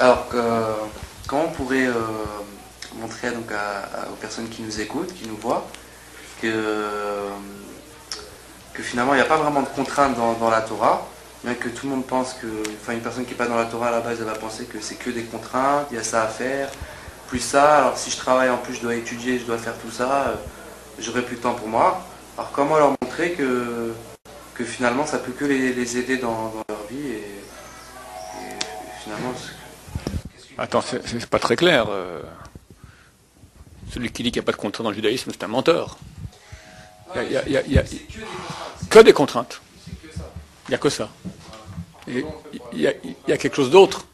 Alors, comment on pourrait montrer donc aux personnes qui nous écoutent, qui nous voient, que finalement il n'y a pas vraiment de contraintes dans la Torah, bien que tout le monde pense que, enfin une personne qui n'est pas dans la Torah à la base, elle va penser que c'est que des contraintes, il y a ça à faire, plus ça, alors si je travaille en plus je dois étudier, je dois faire tout ça, j'aurai plus de temps pour moi. Alors comment leur montrer que finalement ça peut que les aider dans leur vie et finalement... Attends, c'est pas très clair. Celui qui dit qu'il n'y a pas de contrainte dans le judaïsme, c'est un menteur. Il y a que des contraintes. Il n'y a que ça. Il y a quelque chose d'autre.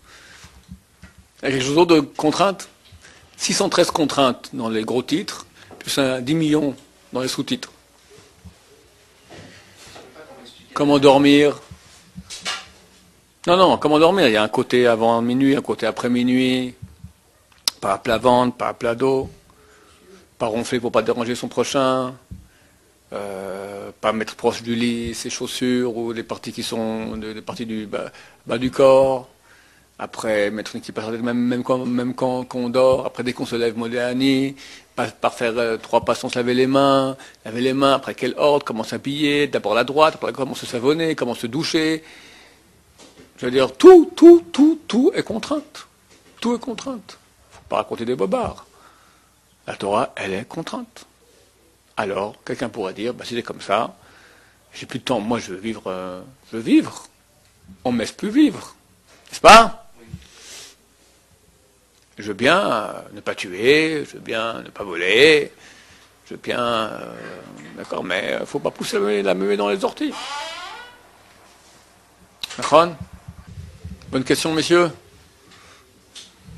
Il y a quelque chose d'autre de contraintes. 613 contraintes dans les gros titres, plus 10 millions dans les sous-titres. Comment dormir? Non, comment dormir? Il y a un côté avant minuit, un côté après minuit. Pas à plat ventre, pas à plat dos. Pas ronfler pour pas déranger son prochain. Pas mettre proche du lit ses chaussures ou des parties qui sont des parties du bas du corps. Après, mettre une équipe à même quand on dort. Après, dès qu'on se lève, modéani. Par faire 3 pas sans se laver les mains. Laver les mains, après quel ordre, comment s'habiller. D'abord la droite, après comment se savonner, comment se doucher. Je veux dire, tout est contrainte. Tout est contrainte. Faut pas raconter des bobards. La Torah, elle est contrainte. Alors, quelqu'un pourrait dire, si c'est comme ça, j'ai plus de temps, moi je veux vivre, On ne me laisse plus vivre. N'est-ce pas? Je veux bien ne pas tuer, je veux bien ne pas voler, je veux bien... d'accord, mais il ne faut pas pousser la meule dans les orties. D'accord? Bonne question, messieurs.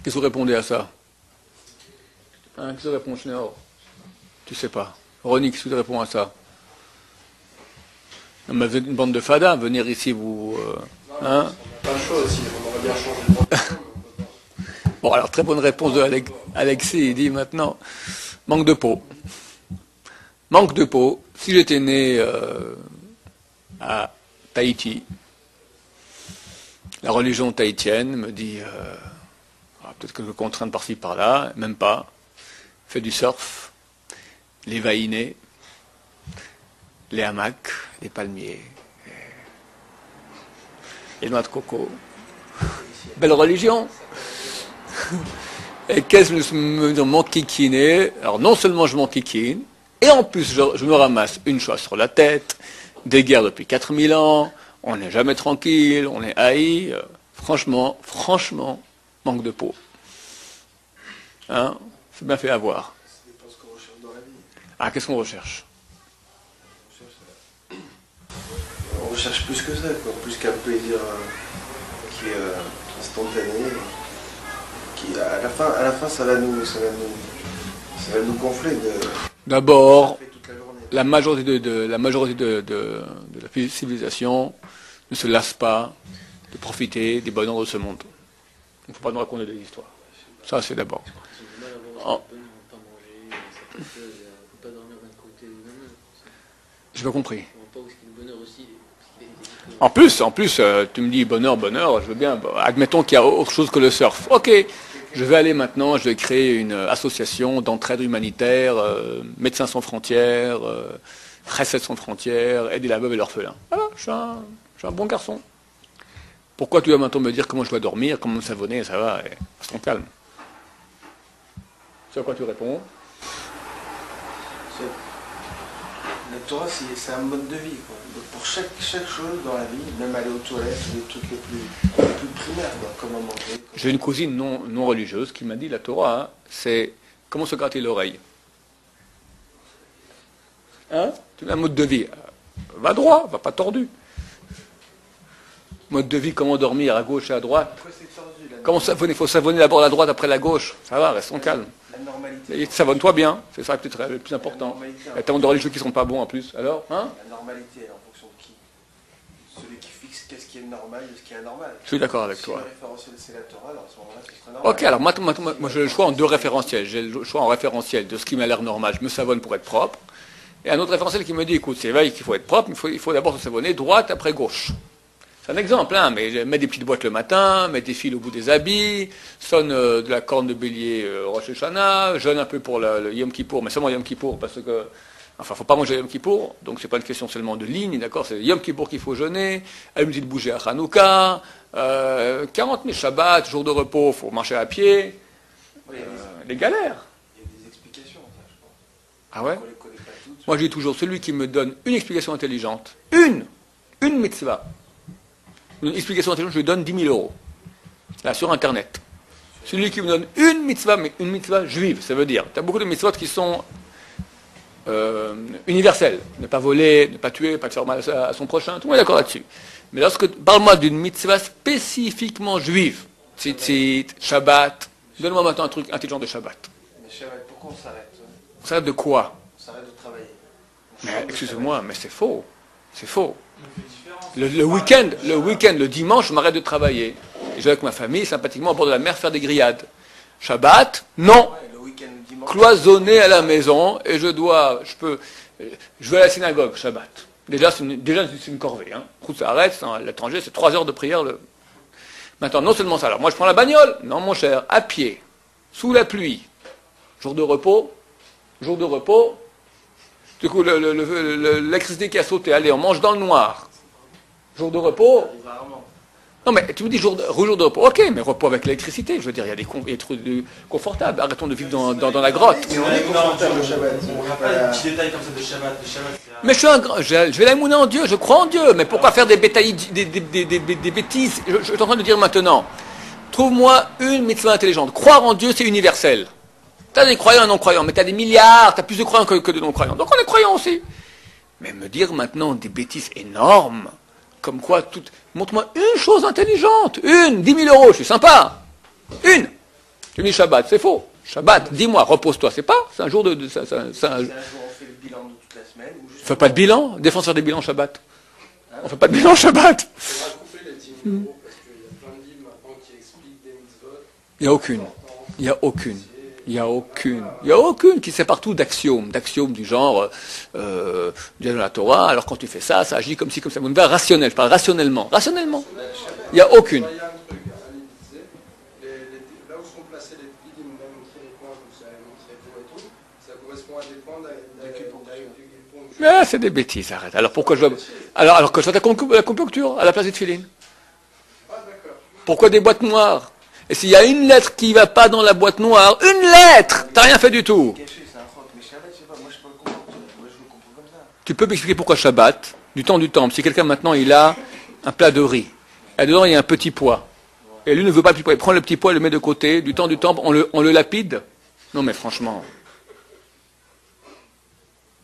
Qu'est-ce que vous répondez à ça? Qu'est-ce que répond Schneor? Tu sais pas. Ronnie, qu'est-ce que tu réponds à ça? Non, mais vous êtes une bande de fadas, venir ici, vous... Pas chaud aussi, on aurait bien changé de position. Bon, alors, très bonne réponse de Alexis, il dit maintenant, manque de peau. Manque de peau. Si j'étais né à Tahiti, la religion tahitienne me dit, peut-être quelques contraintes par-ci par-là, même pas, fait du surf, les vaïnés, les hamacs, les palmiers, les noix de coco. Belle religion. Et qu'est-ce que je m'enquiquiner? Alors non seulement je m'enquiquine, et en plus je me ramasse une chose sur la tête, des guerres depuis 4000 ans, on n'est jamais tranquille, on est haï. Franchement, manque de peau. Hein? C'est bien fait avoir. C'est pas ce qu'on recherche dans la vie. Ah, qu'est-ce qu'on recherche? On recherche plus que ça, quoi. Plus qu'un plaisir qui est instantané. Qui, à la fin, ça va nous gonfler D'abord, toute la journée. la majorité de la civilisation ne se lasse pas de profiter des bonheurs de ce monde. Il ne faut pas nous raconter des histoires. Ça, c'est d'abord. J'ai pas compris. En plus, tu me dis bonheur, je veux bien. Admettons qu'il y a autre chose que le surf. Ok, je vais aller maintenant, je vais créer une association d'entraide humanitaire, Médecins sans frontières, Chesed sans frontières, aider la veuve et l'orphelin. Voilà, je suis un bon garçon. Pourquoi tu vas maintenant me dire comment je dois dormir, comment me savonner, ça va, restons calme. C'est à quoi tu réponds? La Torah, c'est un mode de vie, quoi. Donc pour chaque chose dans la vie, même aller aux toilettes, les trucs les plus primaires, quoi. Comment manger. J'ai une cousine non religieuse qui m'a dit la Torah, c'est comment se gratter l'oreille. Hein? Tu as un mode de vie. Va droit, va pas tordu. Mode de vie, comment dormir à gauche et à droite. Pourquoi c'est tordu, là? Comment savonner? Il faut savonner d'abord la droite, après la gauche. Ça va, restons calmes. La normalité. Et savonne-toi bien, c'est ça peut-être le plus important. La Et t'as de religieux qui ne sont pas bons en plus. Alors, hein? La normalité, elle est en fonction de qui? Celui qui fixe qu'est-ce qui est normal de ce qui est anormal. Je suis d'accord avec Si toi. le référentiel c'est la Torah, alors à ce moment-là, ce serait normal. Ok, alors moi j'ai le choix en deux référentiels. J'ai le choix en référentiel de ce qui m'a l'air normal, je me savonne pour être propre. Et un autre référentiel qui me dit, écoute, c'est vrai qu'il faut être propre, mais il faut d'abord se savonner droite après gauche. C'est un exemple, hein, mais mets des petites boîtes le matin, mets des fils au bout des habits, sonne de la corne de bélier Rosh Hashanah, jeûne un peu pour le Yom Kippour, mais seulement Yom Kippour, parce que, enfin, faut pas manger Yom Kippour, donc c'est pas une question seulement de ligne, d'accord, c'est Yom Kippour qu'il faut jeûner, allume une petite bougie à Hanouka, 40 000 Shabbat, jour de repos, faut marcher à pied, les galères. Il y a des explications, ça, je pense. Ah ouais? On les connaît pas toutes. Moi, je dis toujours, celui qui me donne une explication intelligente, une mitzvah, une explication intelligente, je lui donne 10 000 euros. Là, sur Internet. Celui qui me donne une mitzvah, mais une mitzvah juive, ça veut dire, tu as beaucoup de mitzvot qui sont universelles. Ne pas voler, ne pas tuer, pas faire mal à son prochain, tout le monde est d'accord là-dessus. Mais lorsque, parle-moi d'une mitzvah spécifiquement juive, tzitzit, Shabbat, donne-moi maintenant un truc intelligent de Shabbat. Mais Shabbat, pourquoi on s'arrête? On s'arrête de quoi? On s'arrête de travailler. Mais excusez-moi, mais c'est faux. C'est faux. Le week-end, le dimanche, je m'arrête de travailler. Et je vais avec ma famille, sympathiquement, au bord de la mer, faire des grillades. Shabbat, non. Ouais, le week-end, le dimanche. Cloisonné à la maison, et je vais à la synagogue, Shabbat. Déjà, c'est une corvée. Hein. Route s'arrête, à l'étranger, c'est 3 heures de prière. Maintenant, non seulement ça, alors moi je prends la bagnole, non mon cher, à pied, sous la pluie, jour de repos, du coup l'électricité qui a sauté, allez, on mange dans le noir, jour de repos. Rarement. Non mais tu me dis jour de repos, ok, mais repos avec l'électricité, je veux dire, il y a des trucs confortables, arrêtons de vivre dans la grotte. Mais on est confortable le Shabbat. On n'a pas des petits détails comme ça de Shabbat. Le Shabbat, c'est Mais je vais l'amour en Dieu, je crois en Dieu, mais pourquoi faire des bêtises, des bêtises je suis en train de dire maintenant, trouve-moi une mitzvah intelligente. Croire en Dieu, c'est universel. Tu as des croyants et non-croyants, mais tu as des milliards, tu as plus de croyants que de non-croyants. Donc on est croyants aussi. Mais me dire maintenant des bêtises énormes, comme quoi, montre-moi une chose intelligente, 10 000 euros, je suis sympa. Une. Tu dis Shabbat, c'est faux. Shabbat, dis-moi, repose-toi, c'est un jour de... C'est un jour où on fait le bilan de toute la semaine. Ou juste On fait pas de bilan, défenseur des bilans Shabbat. On fait pas de bilan Shabbat. Il faudra couper les 10 000 euros parce qu'il y a plein de livres maintenant qui expliquent des mitzvot. Il n'y a aucune qui sait partout d'axiomes du genre de la Torah, alors quand tu fais ça, ça agit comme ci, comme ça. On va rationnel, je parle rationnellement. Il n'y a aucune. Il y a un truc, Ali disait, là où sont placés les pilim, on a montré les points, vous avez montré pour et tout, ça correspond à des points d'acupuncture. Mais c'est des bêtises, arrête. Alors pourquoi alors que je fais la conjoncture à la place des tefilines. Ah d'accord. Pourquoi des boîtes noires? Et s'il y a une lettre qui ne va pas dans la boîte noire, une lettre, t'as rien fait du tout. caché, c'est un roc. Mais Shabbat, je sais pas, moi je peux le comprendre. Moi je le comprends comme ça. Tu peux m'expliquer pourquoi Shabbat, du temps, si quelqu'un maintenant il a un plat de riz, et dedans il y a un petit pois, et lui ne veut pas le petit pois, il prend le petit pois et le met de côté, du temps, on le lapide. Non mais franchement,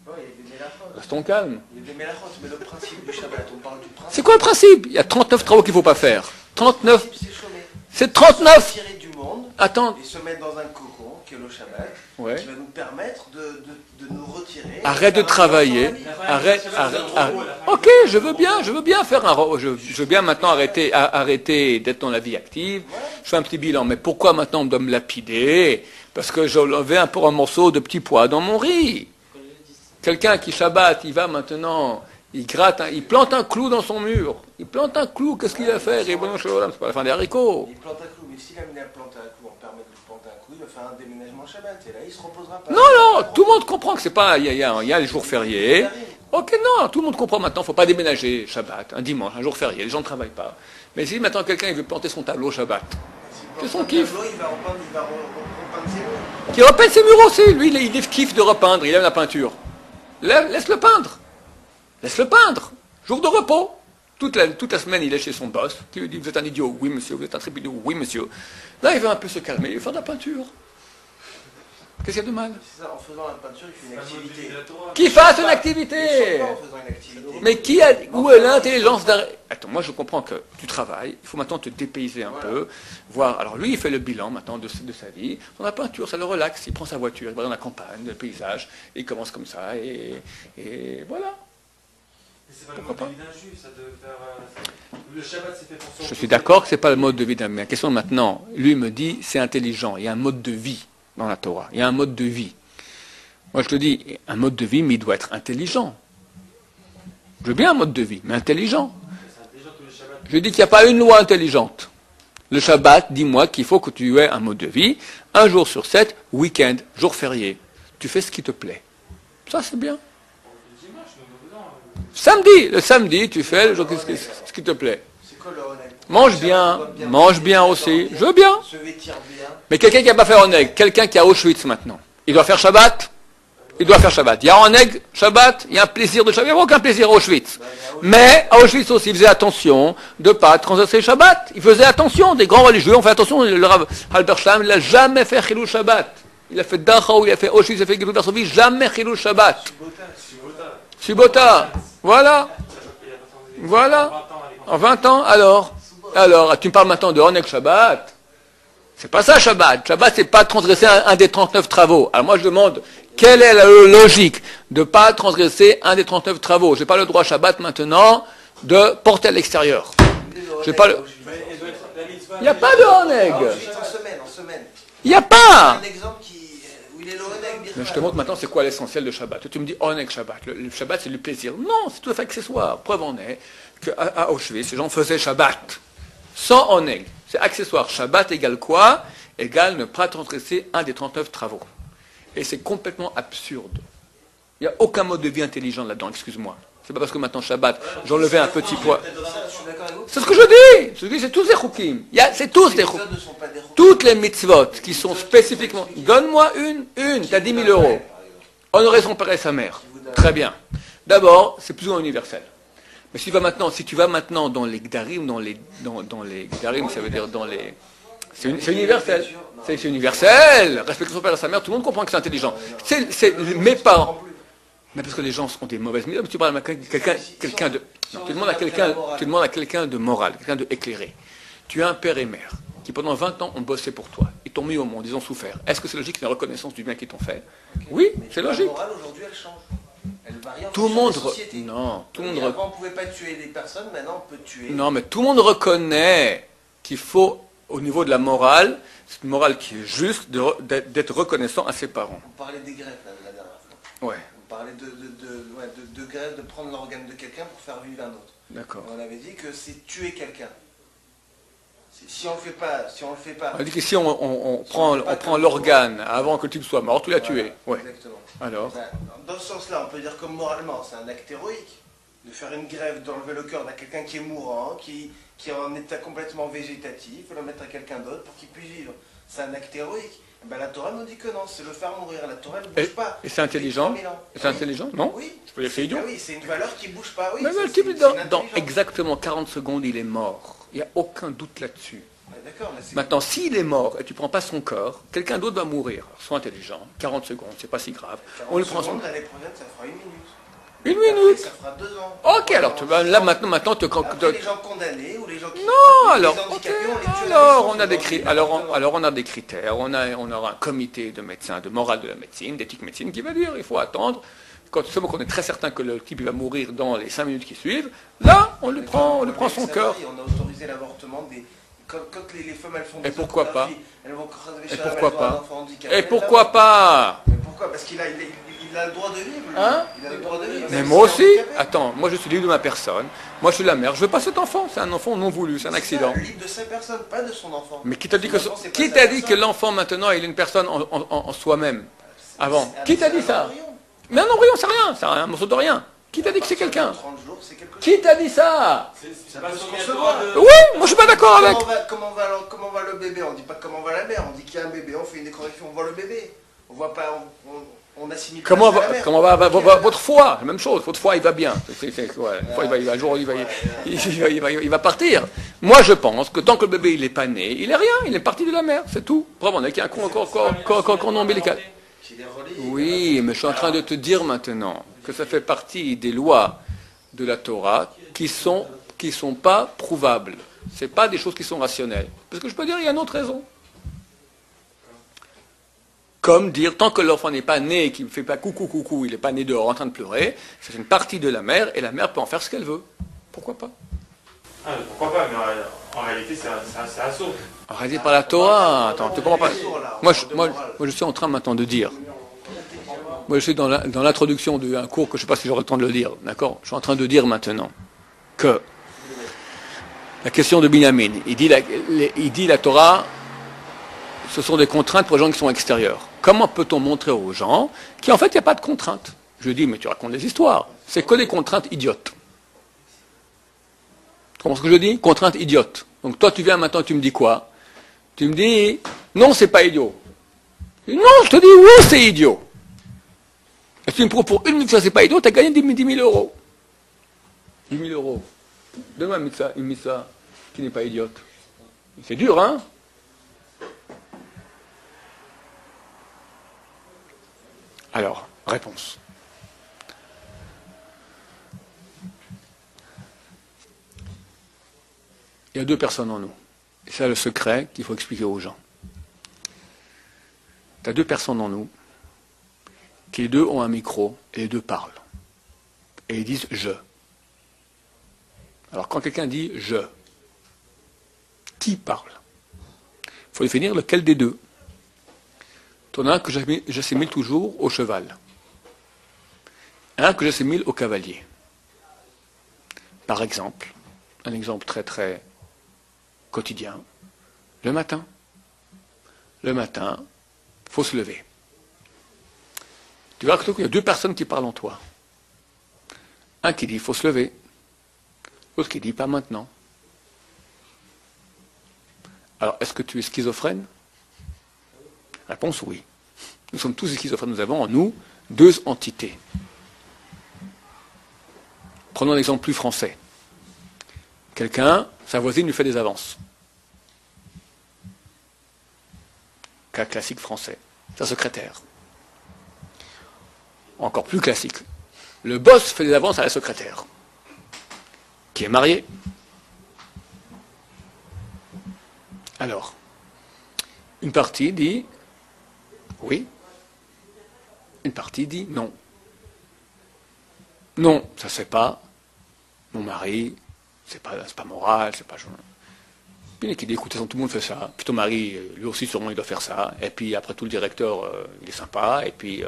Bon, il y a des mélachotes. restons calmes. Il y a des mélachotes, mais le principe du Shabbat, on parle du principe. C'est quoi le principe? Il y a 39 travaux qu'il ne faut pas faire. 39, Le principe, c'est chômer. c'est 39. Tirer du monde Attends, et se mettre dans un cocon, qui est le Shabbat, ouais. qui va nous permettre de nous retirer. Arrête de travailler. Arrête. Ok, je veux bien faire je veux bien maintenant arrêter d'être dans la vie active. Je fais un petit bilan. Mais pourquoi maintenant on doit me lapider? Parce que j'avais un morceau de petit pois dans mon riz. Quelqu'un qui Shabbat, il va maintenant, il plante un clou dans son mur. Il plante un clou, qu'est-ce qu'il va faire? C'est pas la fin des haricots. Il plante un clou, mais s'il a mis à planter un clou, on permet de lui planter un clou, il va faire un déménagement Shabbat. Et là, il se reposera pas. Non, tout le monde comprend que c'est pas, il y a les jours fériés. Ok, non, tout le monde comprend maintenant, il ne faut pas déménager Shabbat, un dimanche, un jour férié, les gens ne travaillent pas. Mais si maintenant quelqu'un il veut planter son tableau Shabbat, c'est son kiff. Il va repeindre ses murs. Qui repeigne ses murs aussi, lui il kiffe de repeindre, il aime la peinture. Laisse-le peindre. Jour de repos. Toute la semaine, il est chez son boss, qui lui dit, vous êtes un idiot, oui monsieur, vous êtes un trépidou, oui monsieur. Là, il va un peu se calmer, il va faire de la peinture. Qu'est-ce qu'il y a de mal? C'est ça, en faisant la peinture, il fait une activité. Qu'il fasse une Il activité. saute pas en faisant une activité. Mais où est l'intelligence d'arrêt? Attends, moi je comprends que tu travailles, il faut maintenant te dépayser un peu, voir. Alors lui, il fait le bilan maintenant de sa vie. Dans la peinture, ça le relaxe, il prend sa voiture, il va dans la campagne, le paysage, et il commence comme ça, et voilà. c'est pas le mode de vie d'un juif, ça de faire. Le Shabbat, c'est fait pour son. Je suis d'accord que ce n'est pas le mode de vie d'un. Mais la question maintenant, lui me dit, c'est intelligent, il y a un mode de vie dans la Torah, il y a un mode de vie. Moi je te dis, un mode de vie, mais il doit être intelligent. Je veux bien un mode de vie, mais intelligent. C'est intelligent tous les Shabbats. Je dis qu'il n'y a pas une loi intelligente. Le Shabbat, dis-moi qu'il faut que tu aies un mode de vie, un jour sur 7, week-end, jour férié. Tu fais ce qui te plaît. Ça, c'est bien. Samedi, le samedi, tu fais ce qui te plaît. C'est quoi le Oneg? Mange bien aussi. Je veux bien. Se vêtir bien. Mais quelqu'un qui n'a pas fait Oneg, quelqu'un qui a Auschwitz maintenant, il doit faire Shabbat. Il doit faire Shabbat. Il y a Oneg, Shabbat, il y a un plaisir de Shabbat. Il n'y a aucun plaisir à Auschwitz. Mais à Auschwitz aussi, il faisait attention de ne pas transgresser Shabbat. Il faisait attention. Des grands religieux ont fait attention. Le Rav Albert Shlam, il n'a jamais fait Chilou Shabbat. Il a fait Dachau, il a fait Auschwitz, il a fait Gilou Varsovie, jamais Chilou Shabbat. Subota. Voilà. Voilà. En 20 ans, alors, tu me parles maintenant de Oneg Shabbat. C'est pas ça Shabbat. Shabbat, c'est pas transgresser un des 39 travaux. Alors moi, je demande, quelle est la logique de ne pas transgresser un des 39 travaux? Je n'ai pas le droit Shabbat maintenant de porter à l'extérieur. J'ai pas le... Il n'y a pas de Oneg. En semaine. Il n'y a pas. Un exemple où il est le Oneg. Mais je te montre maintenant c'est quoi l'essentiel de Shabbat. Tu me dis Oneg Shabbat. Le Shabbat, c'est du plaisir. Non, c'est tout à fait accessoire. Preuve en est qu'à Auschwitz, les gens faisaient Shabbat sans Oneg. C'est accessoire. Shabbat égale quoi? Égale ne pas transgresser un des 39 travaux. Et c'est complètement absurde. Il n'y a aucun mode de vie intelligent là-dedans, excuse-moi. C'est pas parce que maintenant Shabbat, j'enlevais un petit poids. C'est ce que je dis. C'est tous des chukim. C'est tous des chukim. Toutes les mitzvot qui sont spécifiquement... Donne-moi une. Tu as 10 000 euros. Honorer son père et sa mère. Très bien. D'abord, c'est plus ou moins universel. Mais si tu vas maintenant dans les Gdarim, dans les Gdarim, ça veut dire dans les... C'est universel. C'est universel. Respecter son père et sa mère, tout le monde comprend que c'est intelligent. C'est mes parents. Mais parce que les gens ont des mauvaises méthodes. Tu parles à quelqu'un de... Non, tu demandes à quelqu'un de moral, quelqu'un de éclairé. Tu as un père et mère qui pendant 20 ans ont bossé pour toi. Ils t'ont mis au monde, ils ont souffert. Est-ce que c'est logique, c'est une reconnaissance du bien qu'ils t'ont fait? Oui, c'est logique. La morale aujourd'hui, elle change. Elle varie en Tout le monde... Non, tout le monde... Avant, on ne pouvait pas tuer des personnes, maintenant on peut tuer... Non, mais tout le monde reconnaît qu'il faut, au niveau de la morale, c'est une morale qui est juste d'être reconnaissant à ses parents. On parlait des greffes la dernière fois. Ouais. On parlait de greffe, de prendre l'organe de quelqu'un pour faire vivre un autre. D'accord. On avait dit que c'est tuer quelqu'un. Si on le fait pas... On dit que si on prend l'organe avant que le type soit mort, tu l'as tué. Ouais. Exactement. Alors dans ce sens-là, on peut dire comme moralement, c'est un acte héroïque de faire une greffe, d'enlever le cœur d'un quelqu'un qui est mourant, qui est en état complètement végétatif, le mettre à quelqu'un d'autre pour qu'il puisse vivre. C'est un acte héroïque. Ben, la Torah nous dit que non, c'est le faire mourir. La Torah ne bouge pas. Et c'est intelligent? C'est intelligent? Non? Oui. Je peux dire que c'est idiot? Oui, c'est une valeur qui ne bouge pas. Oui, mais le type, dans exactement 40 secondes, il est mort. Il n'y a aucun doute là-dessus. Maintenant, s'il est mort et tu ne prends pas son corps, quelqu'un d'autre va mourir. Alors, sois intelligent, 40 secondes, c'est pas si grave. On le prend son... L'année prochaine, ça fera 1 minute. 1 minute? Ça fera 2 ans. Ok, alors là maintenant tu... Après, les gens condamnés ou les gens qui... Non, alors, okay, alors on a des critères, on aura un comité de médecins, de morale de la médecine, d'éthique médecine qui va dire il faut attendre. Quand on est très certain que le type va mourir dans les 5 minutes qui suivent, là on lui prend son cœur. On a autorisé l'avortement des... Quand les femmes elles font des... Et pourquoi pas? Elles vont Et pourquoi pas? Et pourquoi pas? Mais pourquoi? Parce qu'il a le droit de vivre. Hein? Il a le droit de vivre. Mais moi aussi. Attends, moi je suis libre de ma personne. Moi je suis la mère. Je veux pas cet enfant. C'est un enfant non voulu. C'est un accident. Libre de sa personne, pas de son enfant. Mais qui t'a dit que l'enfant maintenant il est une personne en soi-même? Avant. Qui t'a dit ça? Mais un embryon c'est rien. C'est un morceau de rien. Qui t'a dit que c'est quelqu'un? Qui t'a dit ça? Ça peut se concevoir. Oui, moi je suis pas d'accord avec. Comment va le bébé? On dit pas comment va la mère. On dit qu'il y a un bébé. On fait une correction. On voit le bébé. On voit pas. On assimile. Comment va votre foie? La même chose. Votre foie il va bien. Il va partir. Moi je pense que tant que le bébé il est pas né, il est rien. Il est parti de la mère. C'est tout. Vraiment, on a un cordon ombilical. Oui, mais je suis en train de te dire maintenant que ça fait partie des lois de la Torah qui sont pas prouvables. C'est pas des choses qui sont rationnelles. Parce que je peux dire il y a une autre raison. Comme dire, tant que l'enfant n'est pas né, qu'il ne fait pas coucou, il n'est pas né dehors en train de pleurer, c'est une partie de la mère et la mère peut en faire ce qu'elle veut. Pourquoi pas? Pourquoi pas, mais en réalité c'est un saut. Arrêtez par la Torah. Attends, tu comprends pas. Moi, je suis en train maintenant de dire. Moi, je suis dans l'introduction d'un cours que je ne sais pas si j'aurai le temps de le dire. D'accord? Je suis en train de dire maintenant que La question de Binyamin. Il dit la Torah, ce sont des contraintes pour les gens qui sont extérieurs. Comment peut-on montrer aux gens qu'en fait, il n'y a pas de contraintes? Je dis, mais tu racontes des histoires. C'est que des contraintes idiotes. Tu comprends ce que je dis? Contraintes idiotes. Donc toi, tu viens maintenant, tu me dis quoi? Tu me dis, non, c'est pas idiot. Je dis, non, je te dis, oui, c'est idiot. Et si tu me prouves pour une minute que ça, c'est pas idiot, tu as gagné 10 000 euros. 10 000 euros. Donne-moi une mitzvah qui n'est pas idiote. C'est dur, hein? Alors, réponse. Il y a deux personnes en nous. Et c'est le secret qu'il faut expliquer aux gens. Tu as deux personnes en nous, qui les deux ont un micro, et les deux parlent. Et ils disent « je ». Alors quand quelqu'un dit « je », qui parle? Il faut définir lequel des deux. Tu en as un que j'assimile toujours au cheval. Un que j'assimile au cavalier. Par exemple, un exemple très très quotidien, le matin. Le matin, il faut se lever. Tu vois qu'il y a deux personnes qui parlent en toi. Un qui dit il faut se lever, l'autre qui dit pas maintenant. Alors, est-ce que tu es schizophrène? Réponse oui. Nous sommes tous schizophrènes, nous avons en nous deux entités. Prenons un exemple plus français. Quelqu'un, sa voisine lui fait des avances. Cas classique français. Sa secrétaire. Encore plus classique. Le boss fait des avances à la secrétaire, qui est mariée. Alors, une partie dit oui, une partie dit non. Non, ça se fait pas. Mon mari, c'est pas moral, c'est pas... Puis il y en a qui dit, écoute, tout le monde fait ça. Puis ton mari, lui aussi, sûrement, il doit faire ça. Et puis après tout, le directeur, il est sympa. Et puis,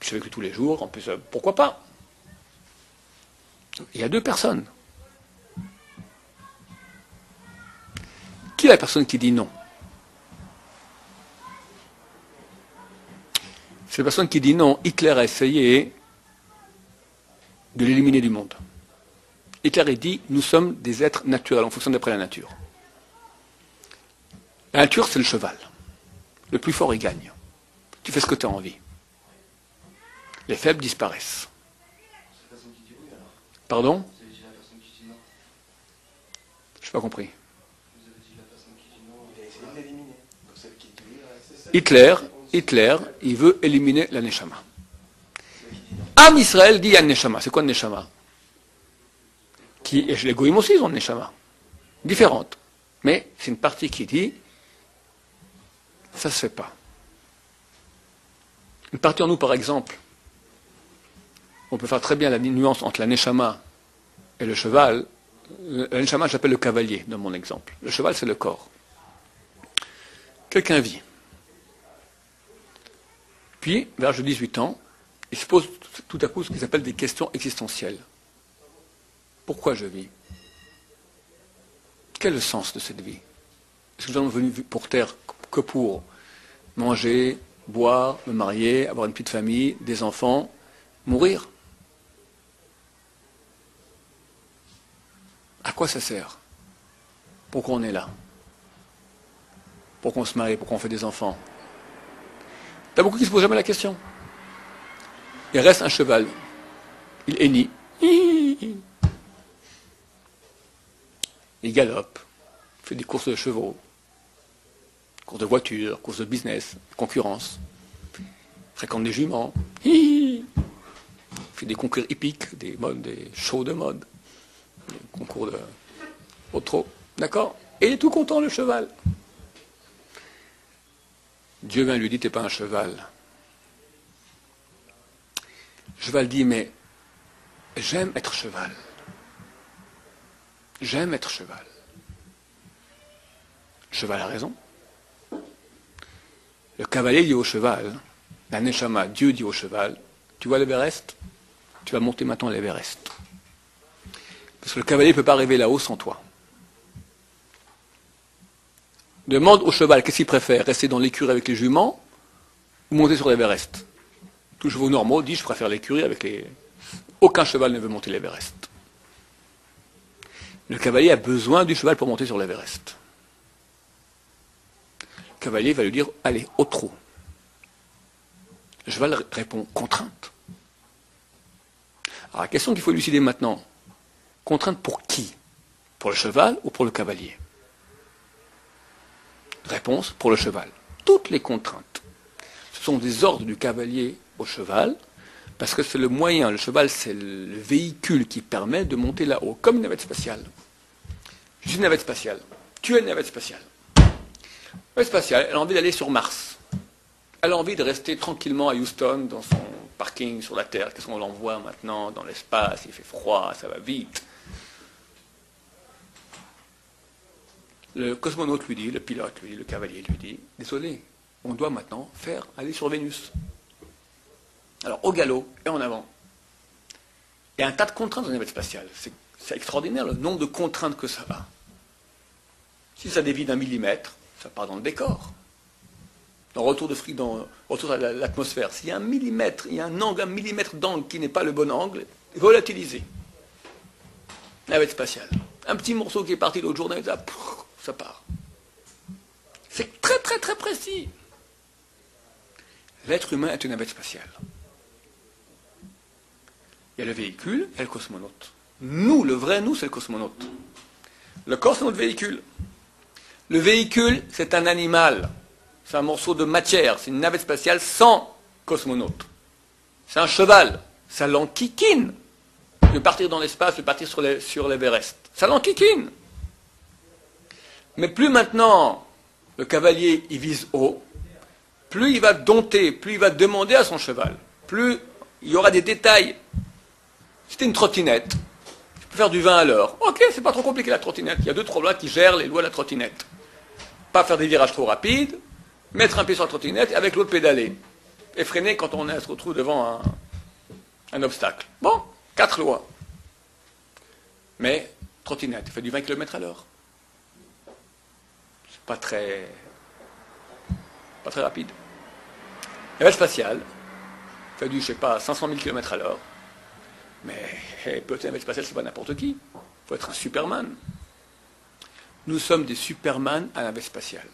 je suis avec lui tous les jours. En plus, pourquoi pas? Il y a deux personnes. Qui est la personne qui dit non? C'est la personne qui dit non. Hitler a essayé de l'éliminer du monde. Hitler a dit, nous sommes des êtres naturels, on fonctionne d'après la nature. La nature, c'est le cheval. Le plus fort, il gagne. Tu fais ce que tu as envie. Les faibles disparaissent. Pardon? Je n'ai pas compris. Hitler, il veut éliminer la Neshama. Am Israël dit il y a une Neshama. C'est quoi une Neshama? Et les Goïms aussi, ils ont une Neshama. Différente. Mais c'est une partie qui dit ça ne se fait pas. Une partie en nous, par exemple, on peut faire très bien la nuance entre la Neshama et le cheval. La Neshama, j'appelle le cavalier, dans mon exemple. Le cheval, c'est le corps. Quelqu'un vit. Puis, vers l'âge de 18 ans, il se pose tout à coup ce qu'ils appellent des questions existentielles. Pourquoi je vis? Quel est le sens de cette vie? Est-ce que nous sommes venus pour terre que pour manger, boire, me marier, avoir une petite famille, des enfants, mourir? À quoi ça sert? Pourquoi on est là? Pourquoi on se marie? Pourquoi on fait des enfants? Il y a beaucoup qui ne se posent jamais la question. Il reste un cheval. Il hennit. Il galope. Il fait des courses de chevaux. Courses de voitures, courses de business, concurrence. Il fréquente des juments. Il fait des concours hippiques, des shows de mode. Des concours de au trot. D'accord? Et il est tout content, le cheval. Dieu vient lui dit, t'es pas un cheval. Le cheval dit, mais j'aime être cheval. J'aime être cheval. Le cheval a raison. Le cavalier dit au cheval, la Neshama, Dieu dit au cheval, tu vois l'Everest? Tu vas monter maintenant l'Everest. Parce que le cavalier ne peut pas arriver là-haut sans toi. Demande au cheval qu'est-ce qu'il préfère, rester dans l'écurie avec les juments ou monter sur l'Everest. Tous les chevaux normaux disent je préfère l'écurie avec les... Aucun cheval ne veut monter l'Everest. Le cavalier a besoin du cheval pour monter sur l'Everest. Le cavalier va lui dire allez, au trot. Le cheval répond contrainte. Alors la question qu'il faut élucider maintenant, contrainte pour qui? Pour le cheval ou pour le cavalier? Réponse, pour le cheval. Toutes les contraintes, ce sont des ordres du cavalier au cheval, parce que c'est le moyen, le cheval c'est le véhicule qui permet de monter là-haut, comme une navette spatiale. Je suis une navette spatiale, tu es une navette spatiale. La navette spatiale, elle a envie d'aller sur Mars. Elle a envie de rester tranquillement à Houston, dans son parking sur la Terre, qu'est-ce qu'on l'envoie maintenant dans l'espace, il fait froid, ça va vite. Le cosmonaute lui dit, le pilote lui dit, le cavalier lui dit, désolé, on doit maintenant aller sur Vénus. Alors au galop et en avant. Il y a un tas de contraintes dans la navette spatiale. C'est extraordinaire le nombre de contraintes que ça a. Si ça dévie d'1 millimètre, ça part dans le décor. Retour à l'atmosphère, s'il y a 1 millimètre, il y a un angle, 1 millimètre d'angle qui n'est pas le bon angle, volatilisé. Navette spatiale. Un petit morceau qui est parti l'autre journée, ça part. C'est très très très précis. L'être humain est une navette spatiale. Il y a le véhicule et le cosmonaute. Nous, le vrai nous, c'est le cosmonaute. Le corps, c'est notre véhicule. Le véhicule, c'est un animal. C'est un morceau de matière. C'est une navette spatiale sans cosmonaute. C'est un cheval. Ça l'enquiquine de partir dans l'espace, de partir sur l'Everest. Ça l'enquiquine. Mais plus maintenant le cavalier il vise haut, plus il va dompter, plus il va demander à son cheval, plus il y aura des détails. C'était une trottinette. Je peux faire du 20 à l'heure. Ok, c'est pas trop compliqué la trottinette. Il y a 2-3 lois qui gèrent les lois de la trottinette. Pas faire des virages trop rapides, mettre un pied sur la trottinette et avec l'autre pédaler. Et freiner quand on se retrouve devant un obstacle. Bon, 4 lois. Mais trottinette, il fait du 20 km à l'heure. C'est pas très rapide. Navette spatiale, fait du, je sais pas, 500 000 km à l'heure. Mais peut-être navette spatiale, c'est pas n'importe qui. Il faut être un Superman. Nous sommes des Superman à navette spatiale.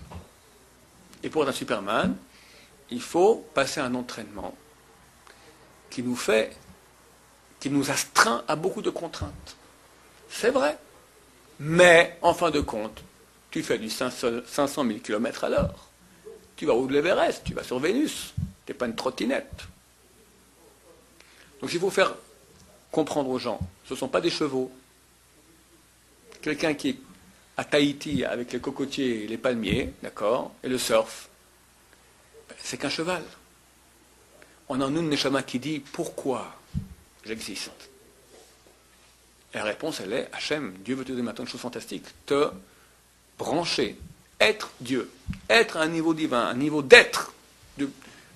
Et pour être un Superman, il faut passer un entraînement qui nous astreint à beaucoup de contraintes. C'est vrai. Mais, en fin de compte, tu fais du 500 000 km à l'heure. Tu vas au de l'Everest, tu vas sur Vénus. Tu n'es pas une trottinette. Donc il faut faire comprendre aux gens, ce ne sont pas des chevaux. Quelqu'un qui est à Tahiti avec les cocotiers et les palmiers, d'accord, et le surf, c'est qu'un cheval. On a en nous une neshama qui dit pourquoi j'existe. Et la réponse, elle est Hachem, Dieu veut te donner maintenant une chose fantastique, te brancher, être Dieu, être à un niveau divin, un niveau d'être, de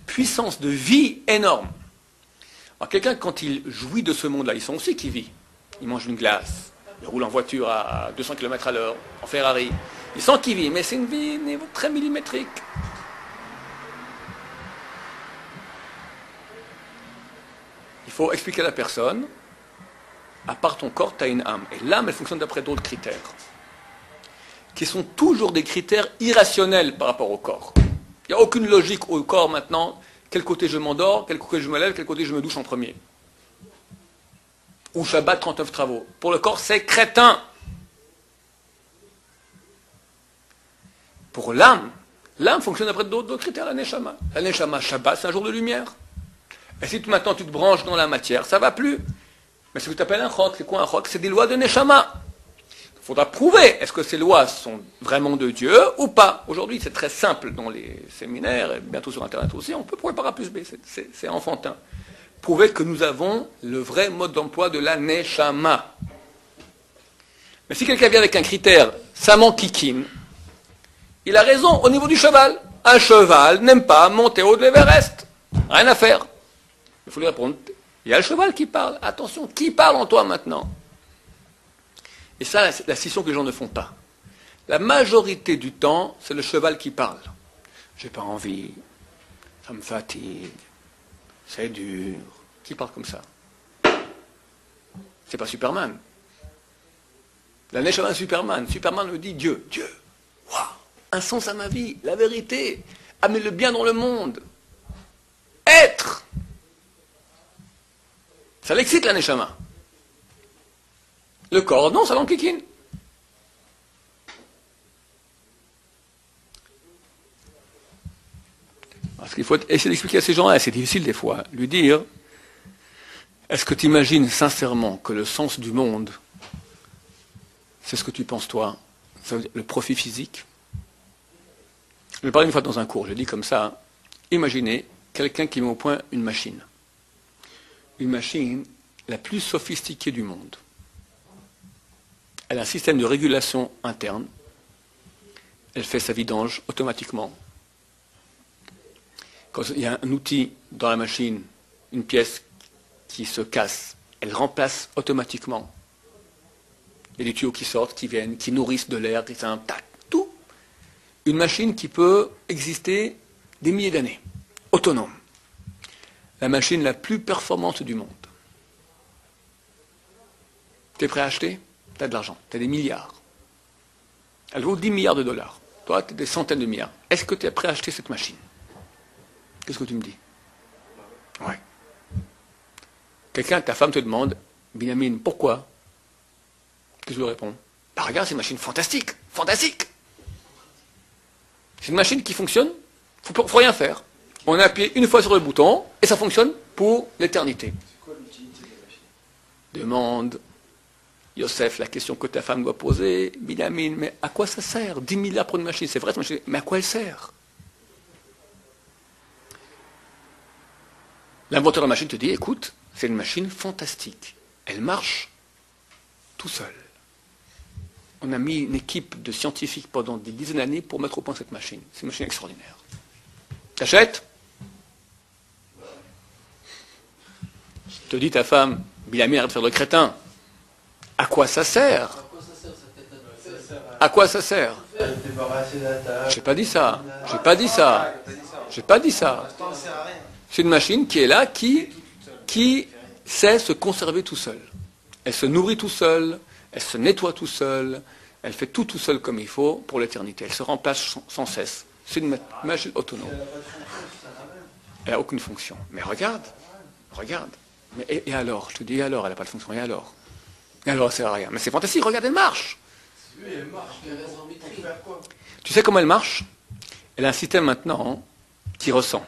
puissance, de vie énorme. Alors quelqu'un, quand il jouit de ce monde-là, il sent aussi qu'il vit. Il mange une glace, il roule en voiture à 200 km à l'heure, en Ferrari. Il sent qu'il vit, mais c'est une vie très millimétrique. Il faut expliquer à la personne, à part ton corps, tu as une âme. Et l'âme, elle fonctionne d'après d'autres critères, qui sont toujours des critères irrationnels par rapport au corps. Il n'y a aucune logique au corps maintenant. Quel côté je m'endors, quel côté je me lève, quel côté je me douche en premier. Ou Shabbat 39 travaux. Pour le corps, c'est crétin. Pour l'âme fonctionne après d'autres critères, la neshama. La neshama, Shabbat, c'est un jour de lumière. Et si maintenant tu te branches dans la matière, ça ne va plus. Mais ce que tu appelles un chok, c'est quoi un chok? C'est des lois de neshama. Il faudra prouver, est-ce que ces lois sont vraiment de Dieu ou pas? Aujourd'hui, c'est très simple dans les séminaires, et bientôt sur Internet aussi, on peut prouver par A plus B, c'est enfantin. Prouver que nous avons le vrai mode d'emploi de la neshama. Mais si quelqu'un vient avec un critère, ça m'enquiquine, il a raison au niveau du cheval. Un cheval n'aime pas monter au de l'Everest. Rien à faire. Il faut lui répondre, il y a le cheval qui parle. Attention, qui parle en toi maintenant? Et ça, la scission que les gens ne font pas. La majorité du temps, c'est le cheval qui parle. J'ai pas envie, ça me fatigue, c'est dur. Qui parle comme ça? C'est pas Superman. La Neshama est Superman. Superman me dit Dieu, Dieu, waouh, un sens à ma vie, la vérité, amener le bien dans le monde. Être. Ça l'excite la Neshama. Le corps, non, ça l'enquiquine. Parce qu'il faut essayer d'expliquer à ces gens-là, c'est difficile des fois, lui dire, est-ce que tu imagines sincèrement que le sens du monde, c'est ce que tu penses toi, ça veut dire le profit physique? Je vais parler une fois dans un cours, je dis comme ça, imaginez quelqu'un qui met au point une machine. Une machine la plus sophistiquée du monde. Elle a un système de régulation interne. Elle fait sa vidange automatiquement. Quand il y a un outil dans la machine, une pièce qui se casse, elle remplace automatiquement. Il y a des tuyaux qui sortent, qui viennent, qui nourrissent de l'air, qui sont tac, tout. Une machine qui peut exister des milliers d'années, autonome. La machine la plus performante du monde. Tu es prêt à acheter? Tu as de l'argent, tu as des milliards. Elle vaut 10 milliards de dollars. Toi, tu as des centaines de milliards. Est-ce que tu es prêt à acheter cette machine? Qu'est-ce que tu me dis? Ouais. Quelqu'un, ta femme te demande, Binyamin, pourquoi? Qu'est-ce que tu lui réponds? Bah regarde, c'est une machine fantastique, fantastique. C'est une machine qui fonctionne, faut rien faire. On a appuyé une fois sur le bouton et ça fonctionne pour l'éternité. C'est quoi l'utilité de la machine? Demande, Yosef, la question que ta femme doit poser, Binyamin, mais à quoi ça sert? 10 milliards pour une machine, c'est vrai cette machine, mais à quoi elle sert? L'inventeur de la machine te dit, écoute, c'est une machine fantastique. Elle marche tout seul. On a mis une équipe de scientifiques pendant des dizaines d'années pour mettre au point cette machine. C'est une machine extraordinaire. T'achètes? Te dit ta femme, Binyamin, arrête de faire le crétin. À quoi ça sert? À quoi ça sert? J'ai pas dit ça. J'ai pas dit ça. J'ai pas dit ça. C'est une machine qui est là, qui sait se conserver tout seul. Elle se nourrit tout seul, elle se nettoie tout seul, elle fait tout seul comme il faut pour l'éternité. Elle se remplace sans cesse. C'est une machine autonome. Elle n'a aucune fonction. Mais regarde. Mais et alors? Je te dis, et alors? Elle n'a pas de fonction, et alors? Et alors, ça sert à rien. Mais c'est fantastique, regarde, elle marche. Tu sais comment elle marche? Elle a un système maintenant qui ressent.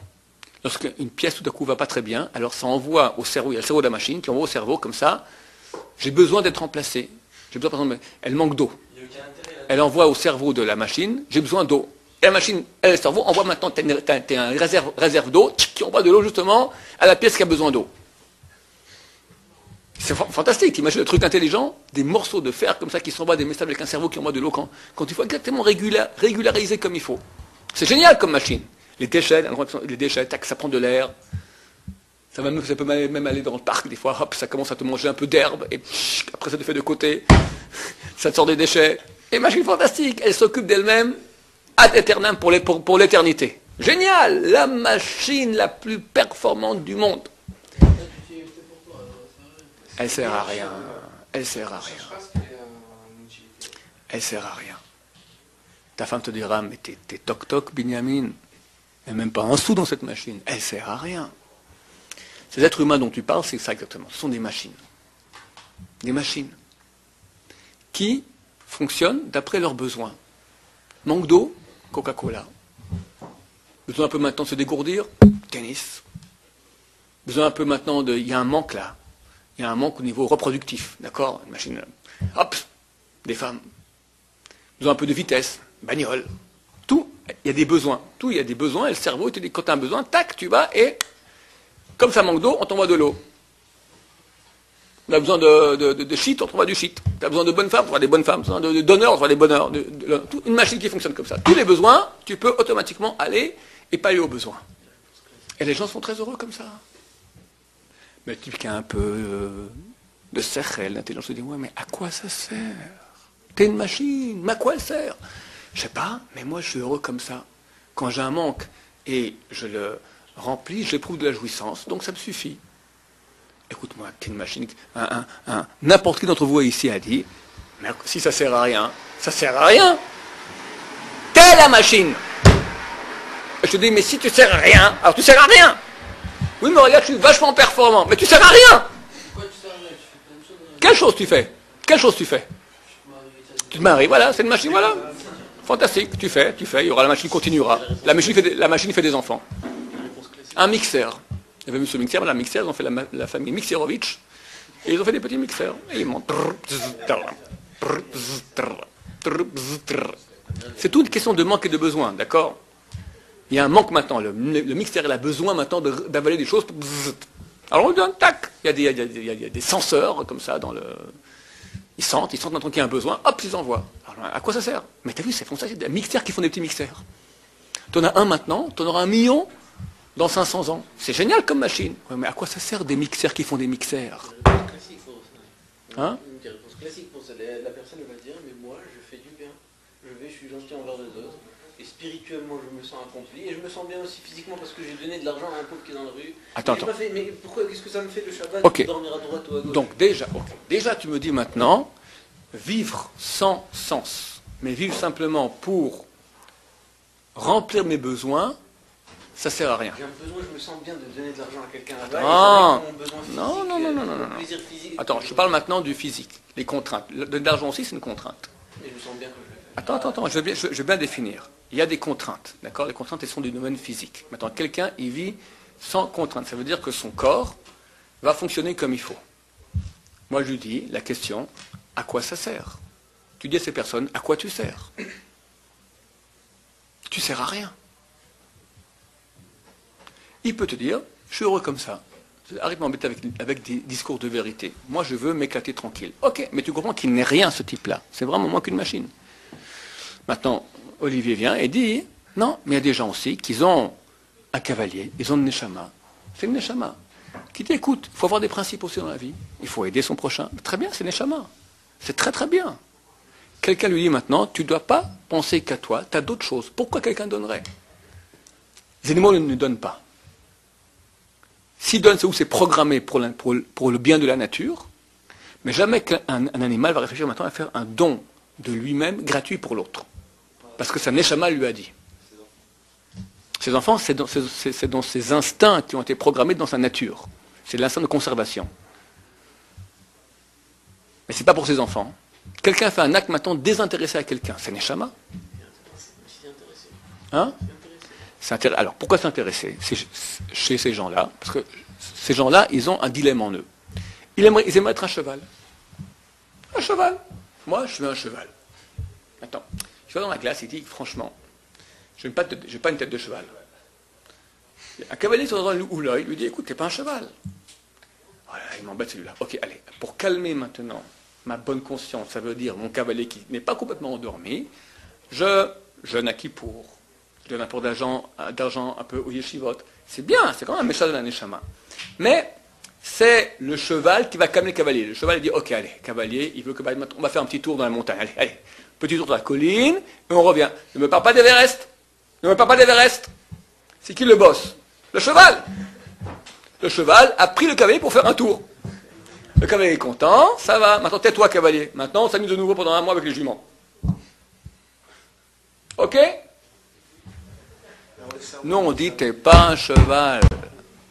Lorsqu'une pièce tout à coup va pas très bien, alors ça envoie au cerveau, il y a le cerveau de la machine qui envoie au cerveau comme ça, j'ai besoin d'être remplacé. J'ai besoin, par exemple, elle manque d'eau. Elle envoie au cerveau de la machine, j'ai besoin d'eau. Et la machine, elle, le cerveau, envoie maintenant, tu as une réserve d'eau qui envoie de l'eau justement à la pièce qui a besoin d'eau. C'est fantastique, imagine le truc intelligent, des morceaux de fer comme ça qui s'envoient des messages avec un cerveau qui envoie de l'eau quand il faut exactement régulariser comme il faut. C'est génial comme machine. Les déchets, tac, ça prend de l'air. Ça peut même aller dans le parc, des fois, hop, ça commence à te manger un peu d'herbe, et après ça te fait de côté, ça te sort des déchets. Et machine fantastique, elle s'occupe d'elle-même ad aeternam pour l'éternité. Génial, la machine la plus performante du monde. Elle sert à rien. Elle sert à rien. Elle sert à rien. Ta femme te dira, mais t'es toc-toc, Binyamin. Il n'y a même pas un sou dans cette machine. Elle ne sert à rien. Ces êtres humains dont tu parles, c'est ça exactement. Ce sont des machines. Des machines qui fonctionnent d'après leurs besoins. Manque d'eau, Coca-Cola. Besoin un peu maintenant de se dégourdir, tennis. Besoin un peu maintenant de... Il y a un manque là. Il y a un manque au niveau reproductif. D'accord? Une machine... Hop! Des femmes. Besoin un peu de vitesse. Bagnole. Tout, il y a des besoins. Tout, il y a des besoins, et le cerveau, il te dit, quand tu as un besoin, tac, tu vas, et comme ça manque d'eau, on t'envoie de l'eau. On a besoin de shit, on t'envoie du shit. Tu as besoin de bonnes femmes, on t'envoie des bonnes femmes. Tu as besoin de donneurs, on t'envoie des bonheurs. Une machine qui fonctionne comme ça. Tous les besoins, tu peux automatiquement aller et pallier aux besoins. Et les gens sont très heureux comme ça. Mais le type qui a un peu de sechel, d'intelligence, se dit, ouais, mais à quoi ça sert? T'es une machine, mais à quoi elle sert? Je sais pas, mais moi je suis heureux comme ça. Quand j'ai un manque et je le remplis, j'éprouve de la jouissance, donc ça me suffit. Écoute-moi, t'es une machine. N'importe qui d'entre vous ici a dit, mais si ça sert à rien, ça sert à rien. T'es la machine. Je te dis, mais si tu sers à rien, alors tu sers à rien. Oui, mais regarde, je suis vachement performant, mais tu sers à rien. Quelle chose tu fais? Quelle chose tu fais? Tu te maries, voilà, c'est une machine, voilà. Fantastique, tu fais, il y aura la machine continuera. La machine fait des enfants. Un mixeur. Il y avait vu ce mixeur, la mixeur, ils ont fait la famille Mixerovitch, et ils ont fait des petits mixeurs. Et ils montent. C'est tout une question de manque et de besoin, d'accord? Il y a un manque maintenant. Le mixeur, il a besoin maintenant d'avaler des choses. Alors on lui donne, tac. Il y a des senseurs comme ça dans le. Ils sentent maintenant qu'il y a un besoin, hop, ils envoient. Alors, à quoi ça sert? Mais t'as vu, c'est des mixeurs qui font des petits mixeurs. T'en as un maintenant, t'en auras 1 million dans 500 ans. C'est génial comme machine. Ouais, mais à quoi ça sert des mixeurs qui font des mixeurs? Hein? Une réponse classique pour ça. La personne va dire, mais moi, je fais du bien. Je suis gentil envers les autres. Et spirituellement, je me sens accompli. Et je me sens bien aussi physiquement parce que j'ai donné de l'argent à un pauvre qui est dans la rue. Attends. Mais pourquoi, qu'est-ce que ça me fait le Shabbat de dormir à droite ou à gauche? Donc déjà, tu me dis maintenant, vivre sans sens, mais vivre simplement pour remplir mes besoins, ça sert à rien. J'ai un besoin, je me sens bien de donner de l'argent à quelqu'un là-bas. Non. Plaisir physique. Attends, je parle maintenant du physique, les contraintes. Donner de l'argent aussi, c'est une contrainte. Et je me sens bien que je le fais. Attends, je vais bien définir. Il y a des contraintes, d'accord? Les contraintes, elles sont du domaine physique. Maintenant, quelqu'un, il vit sans contrainte. Ça veut dire que son corps va fonctionner comme il faut. Moi, je lui dis la question, à quoi ça sert? Tu dis à ces personnes, à quoi tu sers? Tu sers à rien. Il peut te dire, je suis heureux comme ça. Arrête de m'embêter avec des discours de vérité. Moi, je veux m'éclater tranquille. Ok, mais tu comprends qu'il n'est rien, ce type-là. C'est vraiment moins qu'une machine. Maintenant, Olivier vient et dit, non, mais il y a des gens aussi qui ont un cavalier, ils ont une neshama. C'est une neshama. Qui dit, écoute, il faut avoir des principes aussi dans la vie. Il faut aider son prochain. Très bien, c'est neshama. C'est très très bien. Quelqu'un lui dit maintenant, tu ne dois pas penser qu'à toi, tu as d'autres choses. Pourquoi quelqu'un donnerait? Les animaux ne donnent pas. S'ils donnent, c'est où c'est programmé pour le bien de la nature, mais jamais qu'un animal va réfléchir maintenant à faire un don de lui-même gratuit pour l'autre. Parce que sa neshama lui a dit. Ses enfants, c'est dans ses instincts qui ont été programmés dans sa nature. C'est l'instinct de conservation. Mais ce n'est pas pour ses enfants. Quelqu'un fait un acte maintenant désintéressé à quelqu'un. C'est neshama. Hein? Alors, pourquoi s'intéresser chez ces gens-là? Parce que ces gens-là, ils ont un dilemme en eux. Ils aimeraient être un cheval. Un cheval. Moi, je veux un cheval. Attends, je vais dans la glace, il dit, franchement, je n'ai pas une tête de cheval. Un cavalier sur l'œil lui dit, écoute, t'es pas un cheval. Voilà, il m'embête celui-là. Ok, allez, pour calmer maintenant ma bonne conscience, ça veut dire mon cavalier qui n'est pas complètement endormi, je jeûne à Kippour. Je donne un peu d'argent un peu au yeshivot. C'est bien, c'est quand même un message de la neshama. Mais c'est le cheval qui va calmer le cavalier. Le cheval il dit, ok, allez, cavalier, il veut que on va faire un petit tour dans la montagne. Allez, petit tour de la colline, et on revient. Ne me parle pas d'Everest. Ne me parle pas d'Everest. C'est qui le boss? Le cheval. Le cheval a pris le cavalier pour faire un tour. Le cavalier est content, ça va. Maintenant, tais-toi, cavalier. Maintenant, on s'amuse de nouveau pendant 1 mois avec les juments. Ok? Nous, on dit, t'es pas un cheval.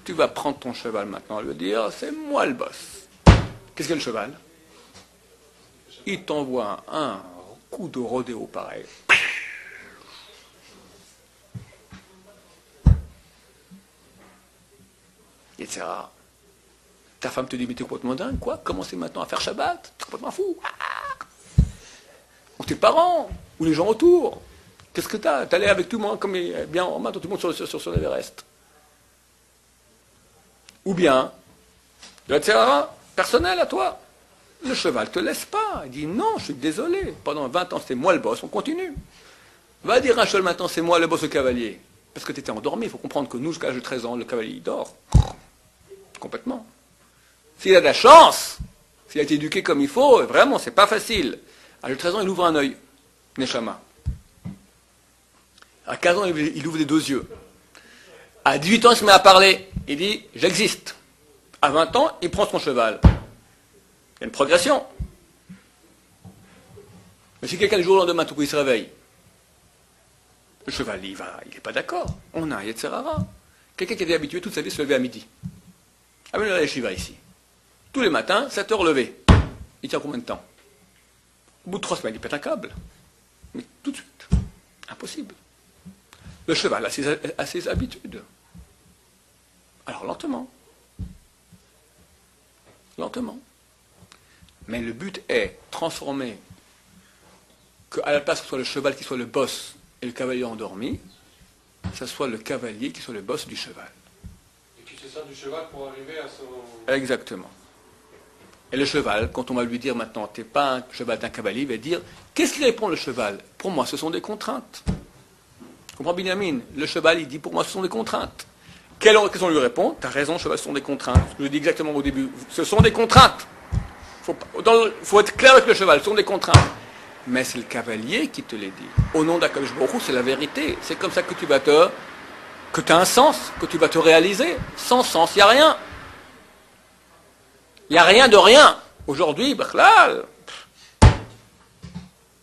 Tu vas prendre ton cheval maintenant, lui dire, c'est moi le boss. Qu'est-ce que le cheval? Il t'envoie un coup de rodéo pareil. Etc. Ta femme te dit, mais t'es complètement dingue, quoi? Commencez maintenant à faire Shabbat? T'es complètement fou. Ou tes parents, ou les gens autour. Qu'est-ce que t'as? T'allais avec tout le monde, comme bien en main, tout le monde sur l'Everest. Ou bien, etc. personnel à toi. Le cheval ne te laisse pas. Il dit, non, je suis désolé. Pendant 20 ans, c'est moi le boss, on continue. Va dire un cheval maintenant, c'est moi le boss au cavalier. Parce que tu étais endormi, il faut comprendre que nous, jusqu'à l'âge de 13 ans, le cavalier, il dort. Complètement. S'il a de la chance, s'il a été éduqué comme il faut, vraiment, c'est pas facile. À 13 ans, il ouvre un œil, Neshama. À 15 ans, il ouvre les 2 yeux. À 18 ans, il se met à parler. Il dit, j'existe. À 20 ans, il prend son cheval. Il y a une progression. Mais si quelqu'un, du jour au lendemain, tout coup, il se réveille, le cheval, il n'est pas d'accord. On a un Yetzerara. Quelqu'un qui était habitué toute sa vie à se lever à midi. Amène la yeshiva ici. Tous les matins, 7 heures levé. Il tient combien de temps? Au bout de 3 semaines, il pète un câble. Mais tout de suite. Impossible. Le cheval a ses habitudes. Alors lentement. Lentement. Mais le but est transformer qu'à la place que ce soit le cheval qui soit le boss et le cavalier endormi, ce soit le cavalier qui soit le boss du cheval. Et qui se sert du cheval pour arriver à son... Exactement. Et le cheval, quand on va lui dire maintenant, t'es pas un cheval, t'es un cavalier, il va dire, qu'est-ce qu'il répond le cheval? Pour moi, ce sont des contraintes. Tu comprends, Binyamin? Le cheval, il dit, pour moi, ce sont des contraintes. Qu'est-ce qu'on lui répond? T'as raison, cheval, ce sont des contraintes. Je le dis exactement au début. Ce sont des contraintes. Faut être clair avec le cheval, ce sont des contraintes. Mais c'est le cavalier qui te les dit. Au nom d'Akadosh Baruch Hu, c'est la vérité. C'est comme ça que tu as un sens, que tu vas te réaliser. Sans sens, il n'y a rien. Il n'y a rien de rien. Aujourd'hui,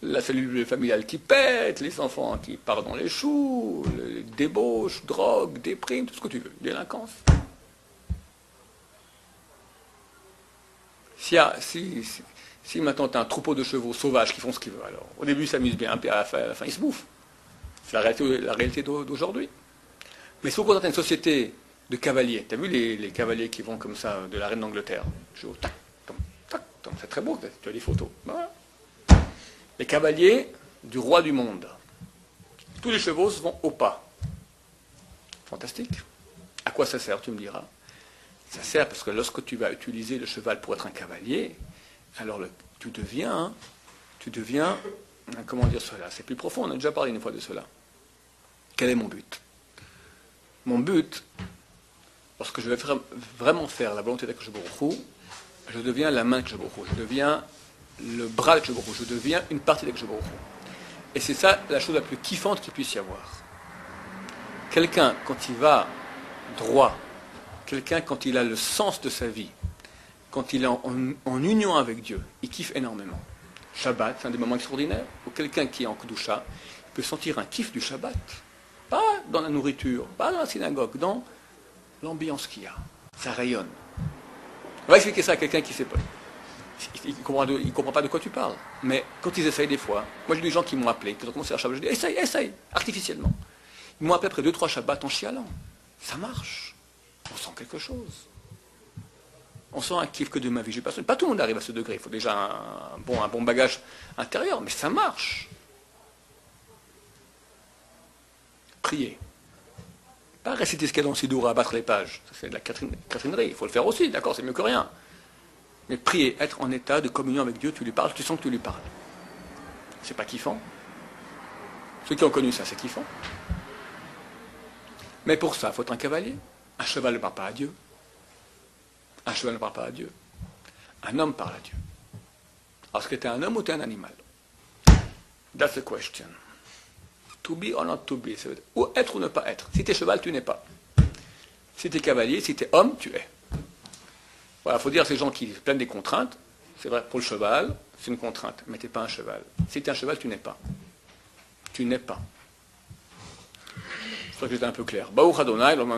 la cellule familiale qui pète, les enfants qui partent dans les choux, les débauches, drogue, déprime, tout ce que tu veux, délinquance. Si maintenant tu as un troupeau de chevaux sauvages qui font ce qu'ils veulent, alors au début ils s'amusent bien, puis à la fin ils se bouffent. C'est la réalité d'aujourd'hui. Mais il faut qu'on ait une société de cavaliers. Tu as vu les cavaliers qui vont comme ça de la reine d'Angleterre? Tac, tac, tac, c'est très beau, tu as des photos. Voilà. Les cavaliers du roi du monde. Tous les chevaux se vont au pas. Fantastique. À quoi ça sert, tu me diras? Ça sert parce que lorsque tu vas utiliser le cheval pour être un cavalier, alors tu deviens, comment dire cela? C'est plus profond, on a déjà parlé une fois de cela. Quel est mon but? Mon but, lorsque je vais vraiment faire la volonté d'Akadosh Baruch Hu, je deviens la main d'Akadosh Baruch Hu, je deviens le bras d'Akadosh Baruch Hu, je deviens une partie d'Akadosh Baruch Hu. Et c'est ça la chose la plus kiffante qu'il puisse y avoir. Quelqu'un, quand il va droit, quelqu'un, quand il a le sens de sa vie, quand il est en union avec Dieu, il kiffe énormément. Shabbat, c'est un des moments extraordinaires, où quelqu'un qui est en Kedusha peut sentir un kiff du Shabbat. Pas dans la nourriture, pas dans la synagogue, dans l'ambiance qu'il y a. Ça rayonne. On va expliquer ça à quelqu'un qui ne sait pas. Il ne comprend pas de quoi tu parles. Mais quand ils essayent des fois, moi j'ai des gens qui m'ont appelé, qui ont commencé à Shabbat, je dis essaye, artificiellement. Ils m'ont appelé après 2-3 Shabbats en chialant. Ça marche. On sent quelque chose. On sent un kiff que de ma vie. Pas tout le monde arrive à ce degré. Il faut déjà un bon bagage intérieur, mais ça marche. Prier. Pas réciter ce qu'il y a dans le Sidour à battre les pages. C'est de la catrinerie. Il faut le faire aussi, d'accord, c'est mieux que rien. Mais prier, être en état de communion avec Dieu, tu lui parles, tu sens que tu lui parles. C'est pas kiffant. Ceux qui ont connu ça, c'est kiffant. Mais pour ça, il faut être un cavalier. Un cheval ne parle pas à Dieu. Un cheval ne parle pas à Dieu. Un homme parle à Dieu. Alors, est-ce que tu es un homme ou tu es un animal? That's the question. To be or not to be. Ça veut dire, ou être ou ne pas être. Si tu es cheval, tu n'es pas. Si tu es cavalier, si tu es homme, tu es. Voilà, il faut dire à ces gens qui plaignent des contraintes, c'est vrai, pour le cheval, c'est une contrainte, mais tu n'es pas un cheval. Si tu es un cheval, tu n'es pas. Tu n'es pas. Je crois que j'étais un peu clair. Baruch Adonai, l'homme